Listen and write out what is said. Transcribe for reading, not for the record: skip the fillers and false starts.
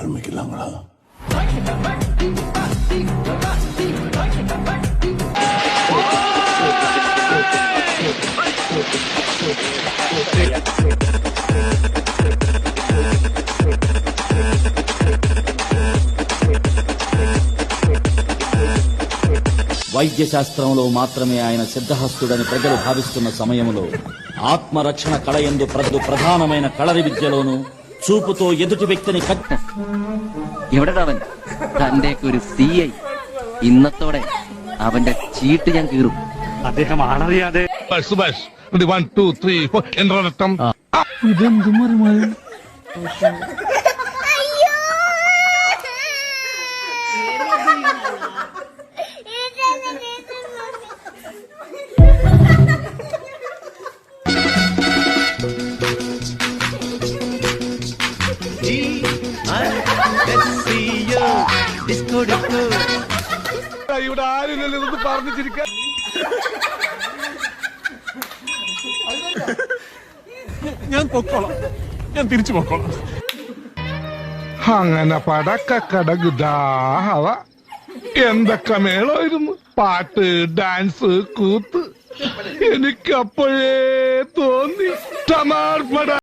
ஆரம்பிக்கலாங்களா? వైద్యశాస్త్రంలో మాత్రమే ఆయన సిద్ధహస్తుడని ప్రజలు భావిస్తున్న సమయంలో ఆత్మరక్షణ కళ యందు ప్రధానమైన കളരി വിദ്യలోనూ చూపుతో എതിർട്ട് വ്യക്തിനെ എവിടെടാവൻ തന്റെയൊക്കെ ഒരു CI ഇന്നത്തോടെ അവന്റെ ചീട്ട് ഞാൻ കീറും. അദ്ദേഹം ആളറിയാതെ സുഭാഷ് 1 2 3 4 എന്നറട്ടം ഇതെന്ത് മറിമായും ഇവിടെ ആരില്ലല്ലോ ഇതൊന്ന് പറഞ്ഞിരിക്കാൻ. ഞാൻ പൊക്കോളാം, ഞാൻ തിരിച്ചു പൊക്കോളാം. അങ്ങനെ പടക്കടകുദാഹവ എന്തൊക്കെ മേളമായിരുന്നു, പാട്ട്, ഡാൻസ്, കൂത്ത്. എനിക്കപ്പോഴേ തോന്നി സമർപ്പണ